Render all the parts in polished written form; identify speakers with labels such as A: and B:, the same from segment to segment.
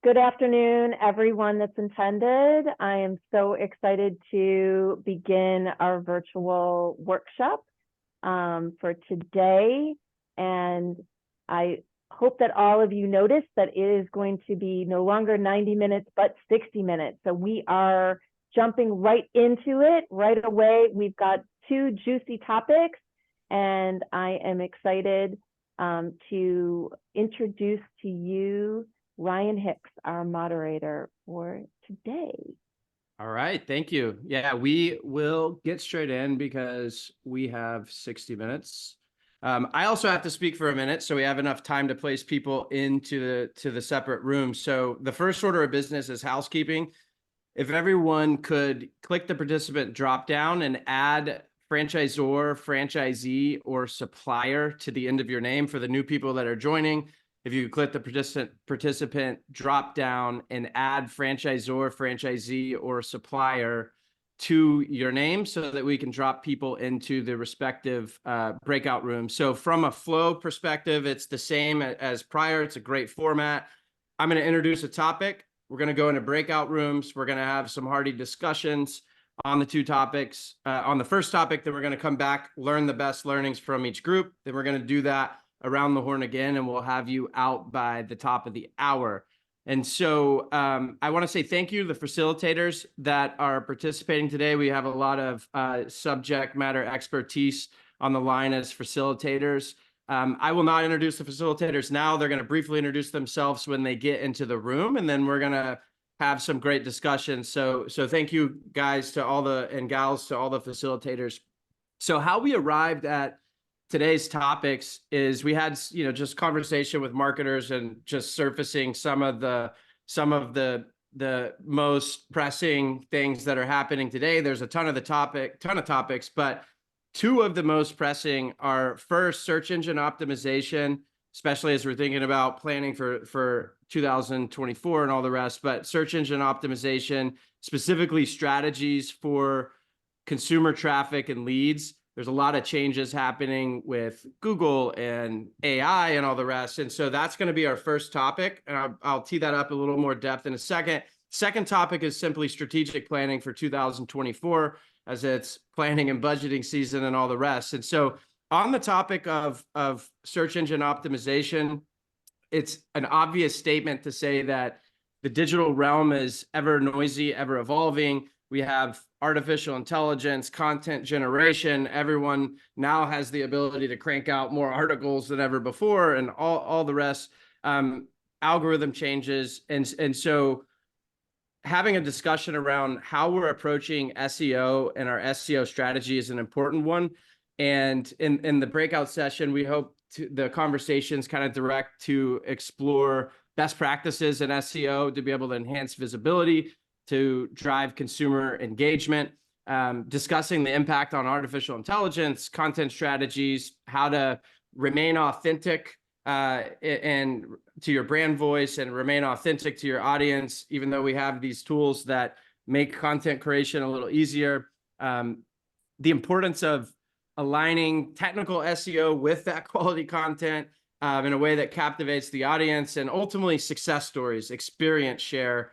A: Good afternoon, everyone that's attended. I am so excited to begin our virtual workshop for today. And I hope that all of you noticed that it is going to be no longer 90 minutes, but 60 minutes. So we are jumping right into it right away. We've got two juicy topics, and I am excited to introduce to you Ryan Hicks, our moderator for today.
B: All right, thank you. Yeah, we will get straight in because we have 60 minutes. I also have to speak for a minute, so we have enough time to place people into the separate rooms. So the first order of business is housekeeping. If everyone could click the participant drop down and add franchisor, franchisee, or supplier to the end of your name for the new people that are joining. If you click the participant drop down and add franchisor, franchisee, or supplier to your name so that we can drop people into the respective breakout rooms. So from a flow perspective, it's the same as prior. It's a great format. I'm going to introduce a topic. We're going to go into breakout rooms. We're going to have some hearty discussions on the two topics. On the first topic, then we're going to come back, learn the best learnings from each group. Then we're going to do that around the horn again, and we'll have you out by the top of the hour. And so I want to say thank you to the facilitators that are participating today. We have a lot of subject matter expertise on the line as facilitators. I will not introduce the facilitators now. They're going to briefly introduce themselves when they get into the room, and then we're going to have some great discussions. So thank you guys to all the and gals to all the facilitators. So how we arrived at today's topics is we had, just conversation with marketers and just surfacing some of the most pressing things that are happening today. There's a ton of topics, but two of the most pressing are first, search engine optimization, especially as we're thinking about planning for 2024 and all the rest, but search engine optimization, specifically strategies for consumer traffic and leads. There's a lot of changes happening with Google and AI and all the rest. And so that's going to be our first topic. And I'll tee that up a little more depth in a second. Second topic is simply strategic planning for 2024, as it's planning and budgeting season and all the rest. And so on the topic of search engine optimization, it's an obvious statement to say that the digital realm is ever noisy, ever evolving. We have artificial intelligence, content generation. Everyone now has the ability to crank out more articles than ever before, and all the rest. Algorithm changes, and so having a discussion around how we're approaching SEO and our SEO strategy is an important one. And in the breakout session, we hope the conversations kind of direct to explore best practices in SEO to be able to enhance visibility, to drive consumer engagement, discussing the impact on artificial intelligence, content strategies, how to remain authentic and to your brand voice and remain authentic to your audience, even though we have these tools that make content creation a little easier. The importance of aligning technical SEO with that quality content in a way that captivates the audience, and ultimately success stories, experience share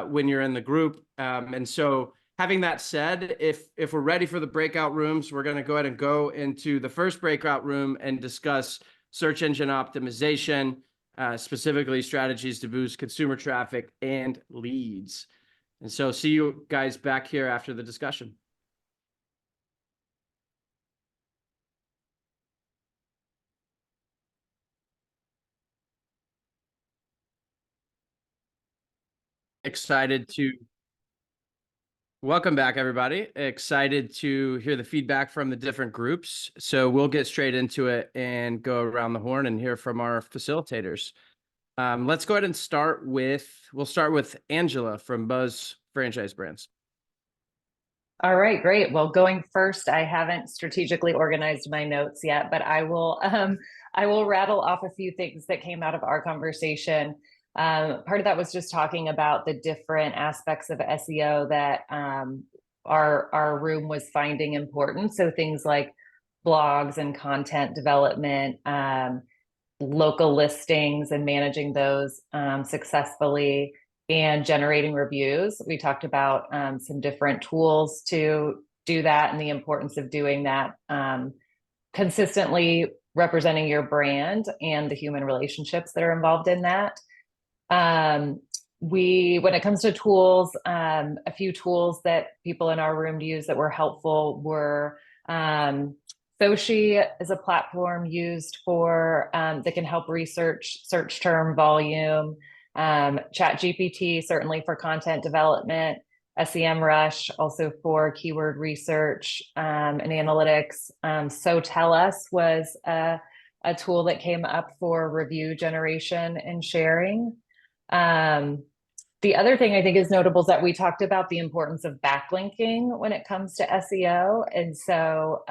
B: when you're in the group. And so having that said, if we're ready for the breakout rooms, we're going to go ahead and go into the first breakout room and discuss search engine optimization, specifically strategies to boost consumer traffic and leads. And so see you guys back here after the discussion. Welcome back, everybody. Excited to hear the feedback from the different groups. So we'll get straight into it and go around the horn and hear from our facilitators. Let's go ahead and we'll start with Angela from Buzz Franchise Brands.
C: All right, great. Well, going first, I haven't strategically organized my notes yet, but I will rattle off a few things that came out of our conversation. Part of that was just talking about the different aspects of SEO that our room was finding important. So things like blogs and content development, local listings and managing those successfully, and generating reviews. We talked about some different tools to do that and the importance of doing that consistently, representing your brand and the human relationships that are involved in that. When it comes to tools, a few tools that people in our room use that were helpful were Soshi is a platform used for that can help research search term volume. ChatGPT, certainly for content development. SEMrush, also for keyword research and analytics. SoTellUs was a tool that came up for review generation and sharing. The other thing I think is notable is that we talked about the importance of backlinking when it comes to SEO. And so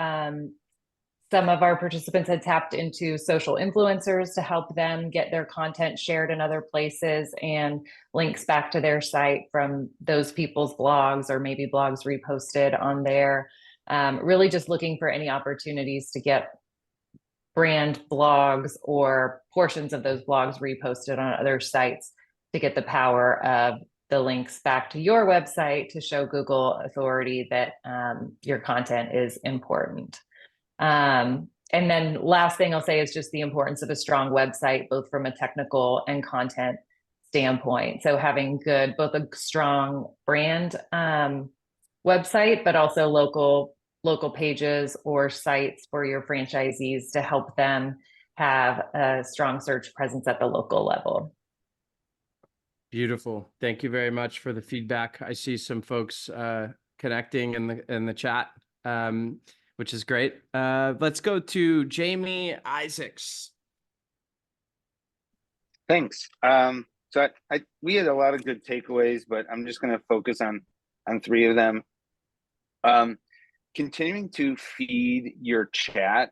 C: some of our participants had tapped into social influencers to help them get their content shared in other places and links back to their site from those people's blogs, or maybe blogs reposted on there. Really just looking for any opportunities to get brand blogs or portions of those blogs reposted on other sites to get the power of the links back to your website to show Google authority that your content is important. And then last thing I'll say is just the importance of a strong website, both from a technical and content standpoint. So having both a strong brand website, but also local pages or sites for your franchisees to help them have a strong search presence at the local level.
B: Beautiful. Thank you very much for the feedback. I see some folks connecting in the chat, which is great. Let's go to Jamie Isaacs.
D: Thanks. So we had a lot of good takeaways, but I'm just going to focus on 3 of them. Continuing to feed your chat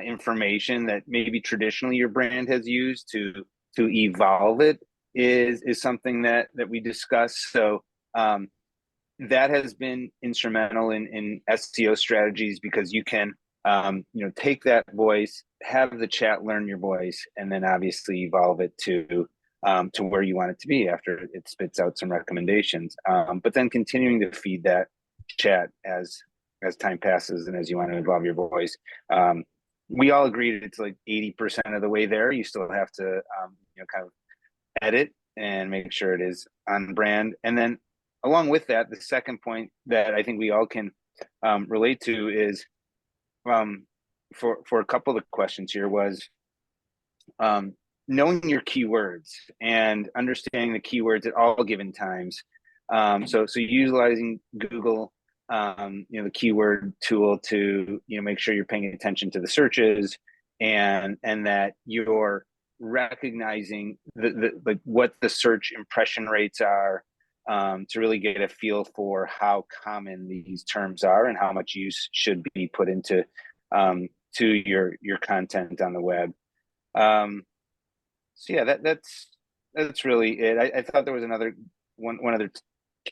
D: information that maybe traditionally your brand has used to evolve it is something that we discussed. So that has been instrumental in SEO strategies, because you can take that voice, have the chat learn your voice, and then obviously evolve it to where you want it to be after it spits out some recommendations. But then continuing to feed that chat as time passes and as you want to evolve your voice. We all agreed it's like 80% of the way there. You still have to kind of edit and make sure it is on brand. And then along with that, the second point that I think we all can relate to is for a couple of questions here was knowing your keywords and understanding the keywords at all given times. So utilizing Google, the keyword tool to make sure you're paying attention to the searches and that you're recognizing like what the search impression rates are, to really get a feel for how common these terms are and how much use should be put into to your content on the web. So yeah, that's really it. I thought there was one other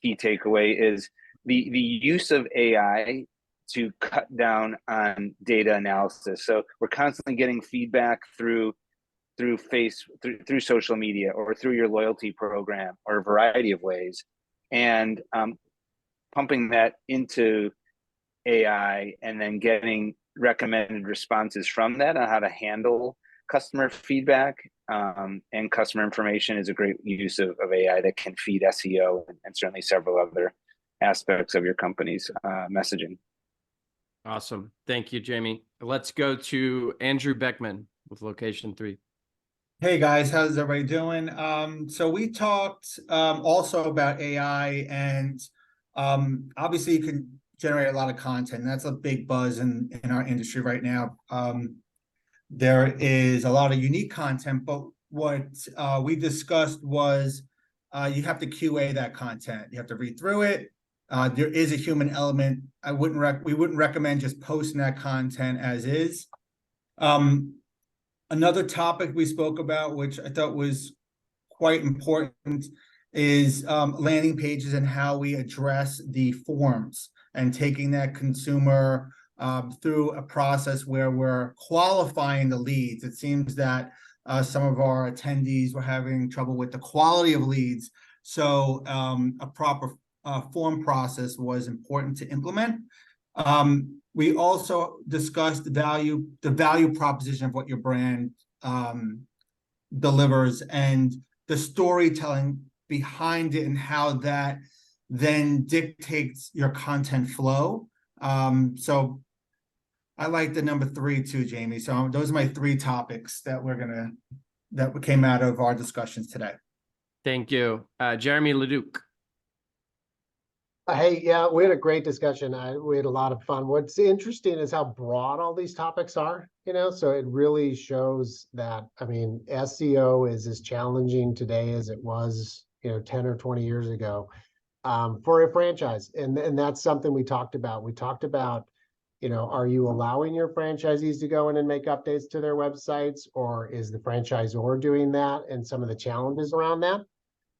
D: key takeaway is the use of AI to cut down on data analysis. So we're constantly getting feedback through social media or through your loyalty program or a variety of ways, and pumping that into AI and then getting recommended responses from that on how to handle customer feedback and customer information is a great use of AI that can feed SEO and certainly several other aspects of your company's messaging.
B: Awesome. Thank you, Jamie. Let's go to Andrew Beckman with Location 3.
E: Hey guys, how's everybody doing? So we talked also about AI, and obviously you can generate a lot of content. That's a big buzz in our industry right now. There is a lot of unique content, but what we discussed was you have to QA that content. You have to read through it. There is a human element. We wouldn't recommend just posting that content as is. Another topic we spoke about, which I thought was quite important, is landing pages and how we address the forms and taking that consumer through a process where we're qualifying the leads. It seems that Some of our attendees were having trouble with the quality of leads. So a proper form process was important to implement. We also discussed the value proposition of what your brand delivers and the storytelling behind it and how that then dictates your content flow. So I like the number 3 too, Jamie. So those are my 3 topics that came out of our discussions today.
B: Thank you. Jeremy Leduc.
F: Hey, yeah, we had a great discussion. We had a lot of fun. What's interesting is how broad all these topics are, so it really shows that, I mean, SEO is as challenging today as it was, 10 or 20 years ago, for a franchise. And that's something we talked about. We talked about, are you allowing your franchisees to go in and make updates to their websites, or is the franchisor doing that, and some of the challenges around that?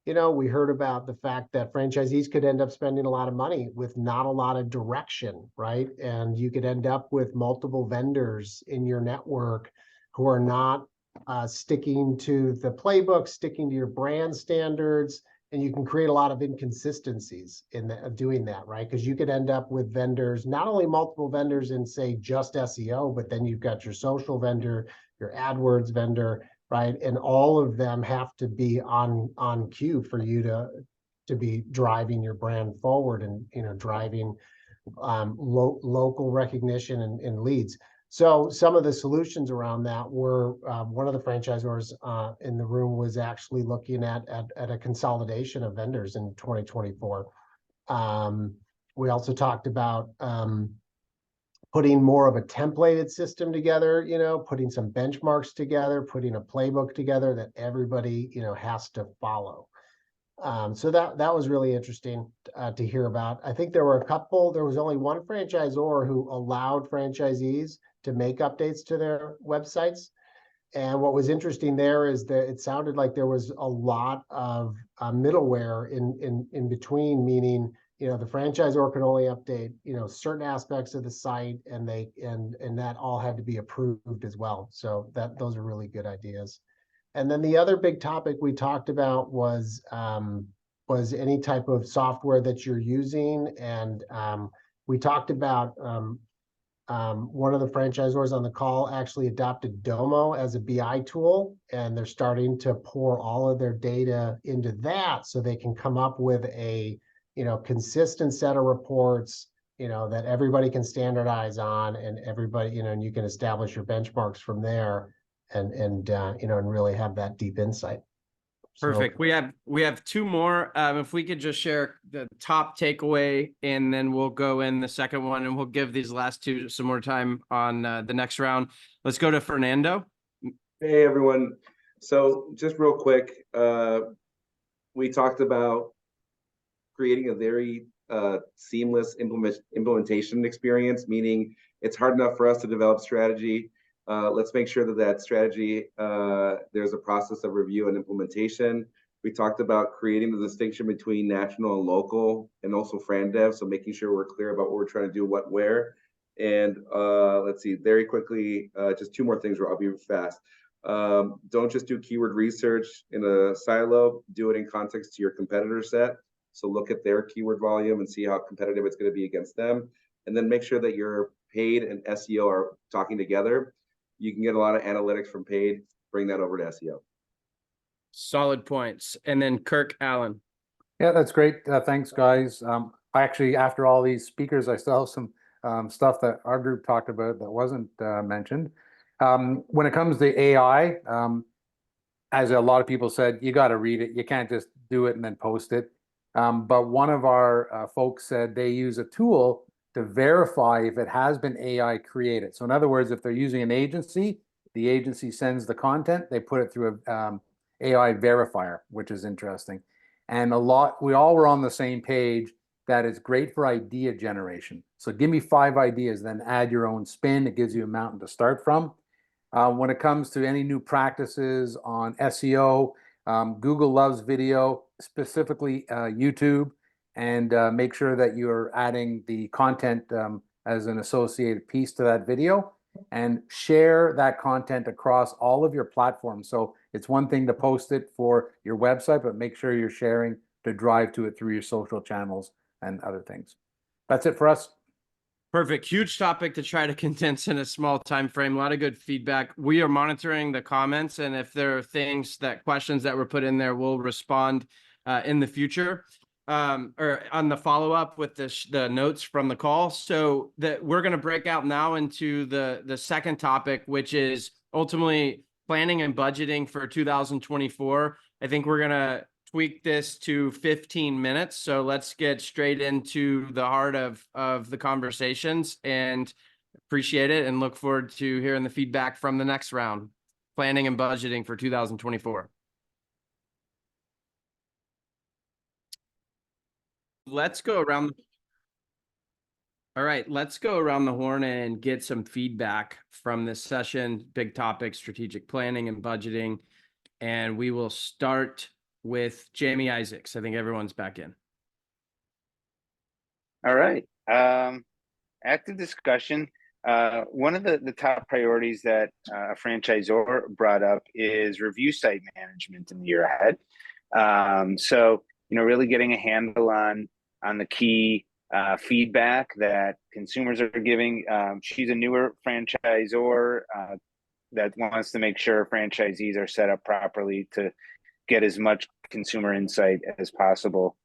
F: We heard about the fact that franchisees could end up spending a lot of money with not a lot of direction, right? And you could end up with multiple vendors in your network who are not sticking to the playbook, sticking to your brand standards, and you can create a lot of inconsistencies in doing that, right? Because you could end up with vendors, not only multiple vendors in, say, just SEO, but then you've got your social vendor, your AdWords vendor, right? And all of them have to be on cue for you to be driving your brand forward and, driving local recognition and leads. So some of the solutions around that were, one of the franchisors in the room was actually looking at a consolidation of vendors in 2024. We also talked about putting more of a templated system together, putting some benchmarks together, putting a playbook together that everybody, has to follow. So that was really interesting to hear about. I think there was only one franchisor who allowed franchisees to make updates to their websites. And what was interesting there is that it sounded like there was a lot of middleware in between, meaning, the franchisor could only update, certain aspects of the site, and that all had to be approved as well. So those are really good ideas. And then the other big topic we talked about was any type of software that you're using. And we talked about one of the franchisors on the call actually adopted Domo as a BI tool, and they're starting to pour all of their data into that so they can come up with a consistent set of reports, that everybody can standardize on, and everybody, and you can establish your benchmarks from there and really have that deep insight.
B: Perfect.
F: So,
B: We have 2 more. If we could just share the top takeaway, and then we'll go in the second one, and we'll give these last 2 some more time on the next round. Let's go to Fernando.
G: Hey, everyone. So just real quick, we talked about creating a very seamless implementation experience, meaning it's hard enough for us to develop strategy. Let's make sure that strategy, there's a process of review and implementation. We talked about creating the distinction between national and local, and also Fran Dev, so making sure we're clear about what we're trying to do, what, where. And let's see, very quickly, just 2 more things, I'll be fast. Don't just do keyword research in a silo, do it in context to your competitor set. So look at their keyword volume and see how competitive it's going to be against them. And then make sure that your paid and SEO are talking together. You can get a lot of analytics from paid, bring that over to SEO.
B: Solid points. And then Kirk Allen.
H: Yeah, that's great. Thanks, guys. I actually, after all these speakers, I still have some stuff that our group talked about that wasn't mentioned. When it comes to AI, as a lot of people said, you got to read it. You can't just do it and then post it. But one of our folks said they use a tool to verify if it has been AI created. So in other words, if they're using an agency, the agency sends the content, they put it through a AI verifier, which is interesting. And we all were on the same page that it's great for idea generation. So give me 5 ideas, then add your own spin. It gives you a mountain to start from. When it comes to any new practices on SEO, Google loves video, specifically YouTube, and make sure that you're adding the content as an associated piece to that video. and share that content across all of your platforms. So it's one thing to post it for your website, but make sure you're sharing to drive to it through your social channels and other things. That's it for us.
B: Perfect. Huge topic to try to condense in a small time frame. A lot of good feedback. We are monitoring the comments, and if there are questions that were put in there, we'll respond in the future or on the follow-up with the notes from the call. So that we're going to break out now into the second topic, which is ultimately planning and budgeting for 2024. I think we're going to tweak this to 15 minutes. So let's get straight into the heart of the conversations, and appreciate it and look forward to hearing the feedback from the next round, planning and budgeting for 2024. Let's go around. All right, let's go around the horn and get some feedback from this session. Big topic, strategic planning and budgeting. And we will start with Jamie Isaacs. I think everyone's back in.
D: All right. Active discussion. One of the top priorities that a franchisor brought up is review site management in the year ahead. So, really getting a handle on the key feedback that consumers are giving. She's a newer franchisor that wants to make sure franchisees are set up properly to get as much consumer insight as possible.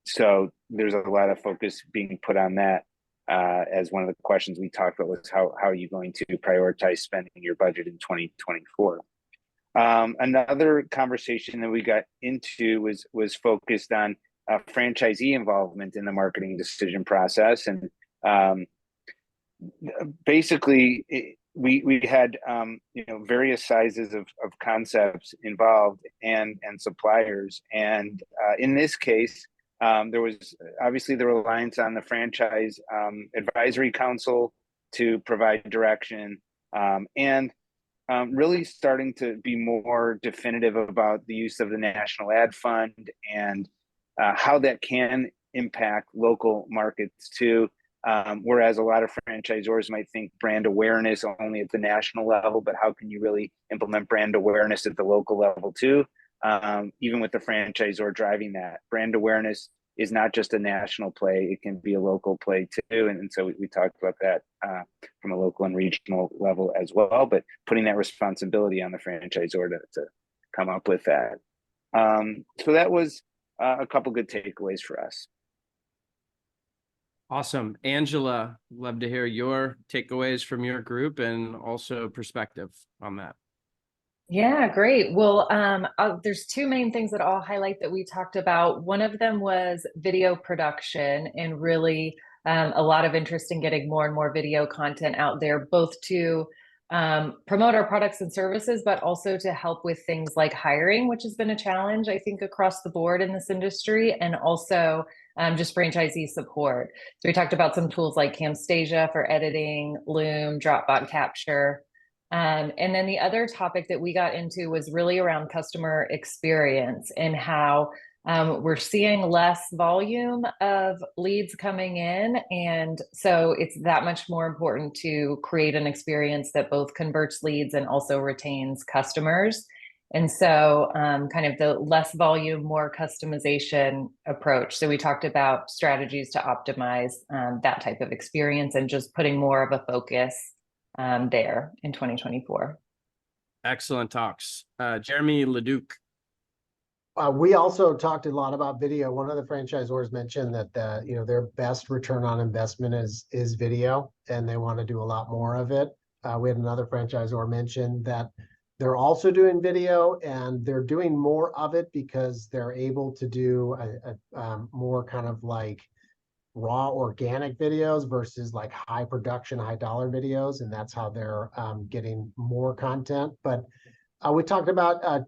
D: So there's a lot of focus being put on that. As one of the questions we talked about was how are you going to prioritize spending your budget in 2024? Another conversation that we got into was focused on franchisee involvement in the marketing decision process. And basically, we had various sizes of concepts involved and suppliers, and in this case there was obviously the reliance on the franchise advisory council to provide direction, and really starting to be more definitive about the use of the National Ad Fund and how that can impact local markets too. Whereas a lot of franchisors might think brand awareness only at the national level, but how can you really implement brand awareness at the local level too? Even with the franchisor driving that. Brand awareness is not just a national play, it can be a local play too. And so we talked about that from a local and regional level as well, but putting that responsibility on the franchisor to come up with that. So that was a couple good takeaways for us.
B: Awesome. Angela, love to hear your takeaways from your group and also perspective on that.
C: Yeah, great. Well, there's two main things that I'll highlight that we talked about. One of them was video production, and really a lot of interest in getting more and more video content out there, both to promote our products and services, but also to help with things like hiring, which has been a challenge, I think, across the board in this industry, and also just franchisee support. So we talked about some tools like Camtasia for editing, Loom, Dropbot Capture. And then the other topic that we got into was really around customer experience and how we're seeing less volume of leads coming in. And so it's that much more important to create an experience that both converts leads and also retains customers. And so kind of the less volume, more customization approach. So we talked about strategies to optimize that type of experience and just putting more of a focus there in 2024.
B: Excellent talks. Jeremy Leduc.
F: We also talked a lot about video. One of the franchisors mentioned that their best return on investment is video, and they want to do a lot more of it. We had another franchisor mention that they're also doing video, and they're doing more of it because they're able to do a more kind of like raw organic videos versus like high production, high dollar videos, and that's how they're getting more content. But we talked about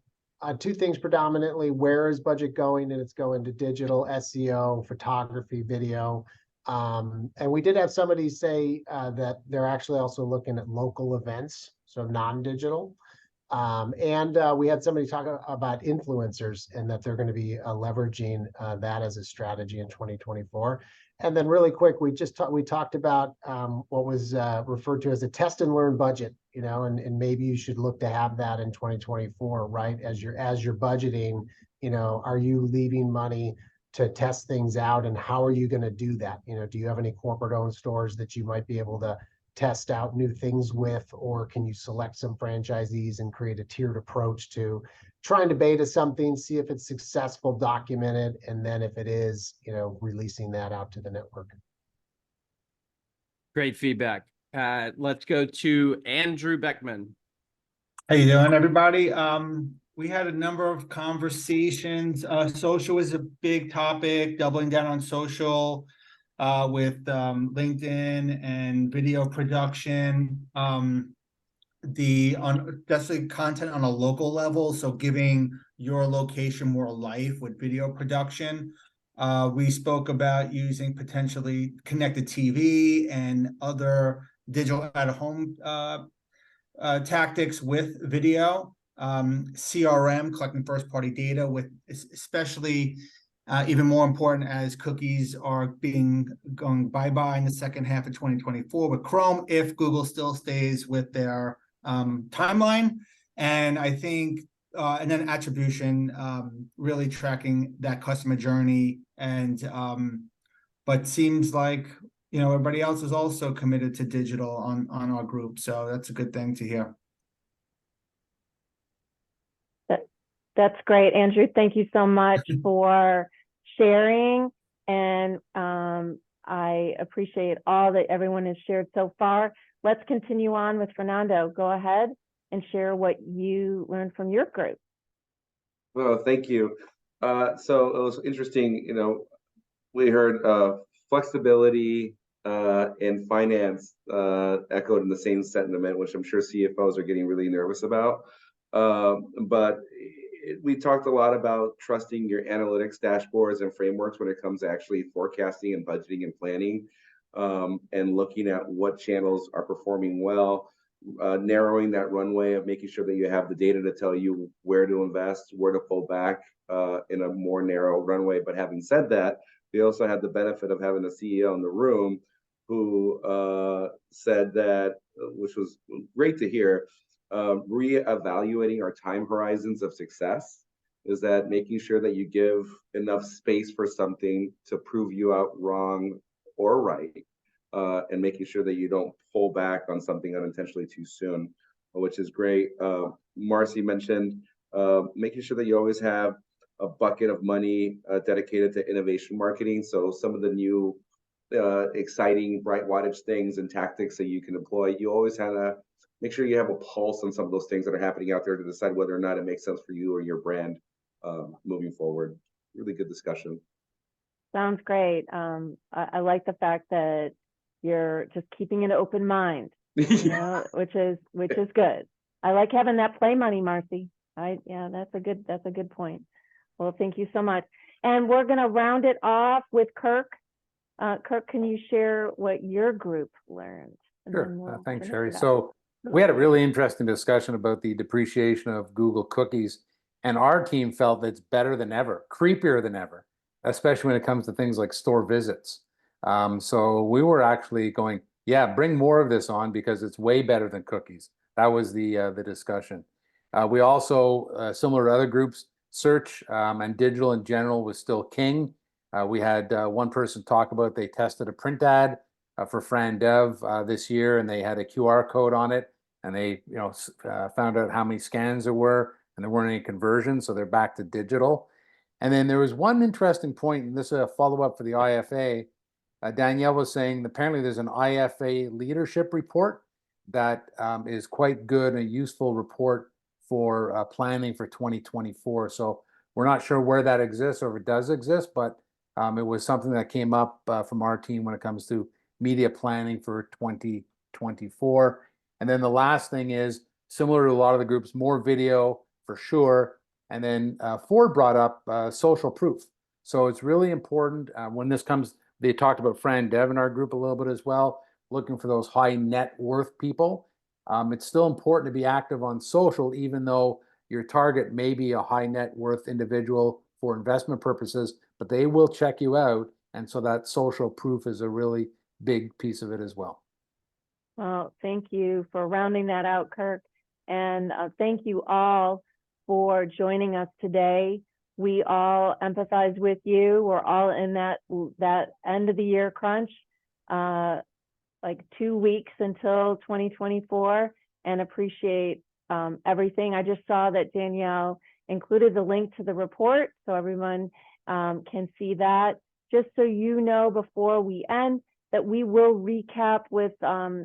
F: two things predominantly: where is budget going? And it's going to digital, SEO, photography, video. And we did have somebody say that they're actually also looking at local events, so non-digital. And we had somebody talk about influencers and that they're going to be leveraging that as a strategy in 2024. And then really quick, we talked about what was referred to as a test and learn budget, and maybe you should look to have that in 2024, right? As you're budgeting, are you leaving money to test things out, and how are you going to do that? Do you have any corporate owned stores that you might be able to test out new things with, or can you select some franchisees and create a tiered approach to trying to beta something, see if it's successful, document it, and then if it is, releasing that out to the network?
B: Great feedback. Let's go to Andrew Beckman.
E: How you doing, everybody? We had a number of conversations. Social is a big topic, doubling down on social with LinkedIn and video production. Definitely content on a local level, so giving your location more life with video production. We spoke about using potentially connected TV and other digital at-home tactics with video. CRM, collecting first-party data, with especially even more important as cookies are going bye-bye in the second half of 2024 with Chrome, if Google still stays with their timeline. And I think, and then attribution, really tracking that customer journey. And but seems like everybody else is also committed to digital on our group, so that's a good thing to hear.
A: That's great, Andrew. Thank you so much for sharing, and I appreciate all that everyone has shared so far. Let's continue on with Fernando. Go ahead and share what you learned from your group.
G: Well, thank you. So it was interesting, we heard flexibility and finance echoed in the same sentiment, which I'm sure CFOs are getting really nervous about. But we talked a lot about trusting your analytics dashboards and frameworks when it comes to actually forecasting and budgeting and planning, and looking at what channels are performing well, narrowing that runway of making sure that you have the data to tell you where to invest, where to pull back in a more narrow runway. But having said that, we also had the benefit of having a CEO in the room who said that, which was great to hear, reevaluating our time horizons of success is that making sure that you give enough space for something to prove you out wrong or right, and making sure that you don't pull back on something unintentionally too soon, which is great. Marcy mentioned making sure that you always have a bucket of money dedicated to innovation marketing. So some of the new exciting bright wattage things and tactics that you can employ, you always have to make sure you have a pulse on some of those things that are happening out there to decide whether or not it makes sense for you or your brand moving forward. Really good discussion.
A: Sounds great. I like the fact that you're just keeping an open mind, which is good. I like having that play money, Marcy. Yeah, that's a good point. Well, thank you so much. And we're going to round it off with Kirk. Kirk, can you share what your group learned?
H: Sure. Thanks, Sherry. So we had a really interesting discussion about the depreciation of Google cookies, and our team felt that it's better than ever, creepier than ever, especially when it comes to things like store visits. So we were actually going, yeah, bring more of this on because it's way better than cookies. That was the discussion. We also, similar to other groups, search and digital in general was still king. We had one person talk about they tested a print ad for Fran Dev this year, and they had a QR code on it, and they found out how many scans there were, and there weren't any conversions, so they're back to digital. And then there was one interesting point, and this is a follow-up for the IFA. Danielle was saying apparently there's an IFA leadership report that is quite good, a useful report for planning for 2024. So we're not sure where that exists or if it does exist, but it was something that came up from our team when it comes to media planning for 2024. And then the last thing is similar to a lot of the groups, more video for sure. And then Ford brought up social proof. So it's really important when this comes, they talked about Fran Dev in our group a little bit as well, looking for those high net worth people. It's still important to be active on social, even though your target may be a high net worth individual for investment purposes, but they will check you out And so that social proof is a really big piece of it as well.
A: Well, thank you for rounding that out, Kirk. And thank you all for joining us today. We all empathize with you. We're all in that end of the year crunch, like 2 weeks until 2024, and appreciate everything. I just saw that Danielle included the link to the report so everyone can see that. Just so you know, before we end, that we will recap with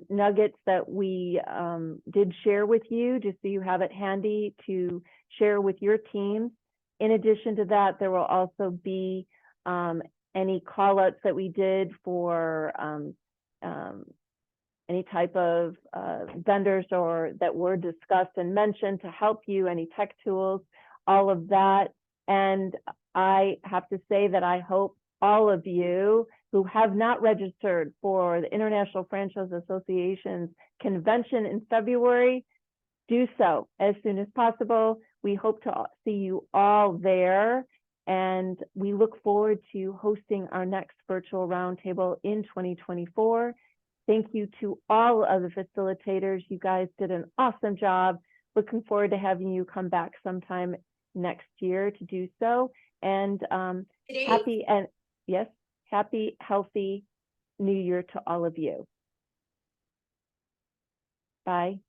A: nuggets that we did share with you, just so you have it handy to share with your teams. In addition to that, there will also be any call outs that we did for any type of vendors or that were discussed and mentioned to help you, any tech tools, all of that. And I have to say that I hope all of you who have not registered for the International Franchise Association's convention in February, do so as soon as possible. We hope to see you all there, and we look forward to hosting our next virtual roundtable in 2024. Thank you to all of the facilitators. You guys did an awesome job. Looking forward to having you come back sometime next year to do so. And happy and yes, happy, healthy New Year to all of you. Bye.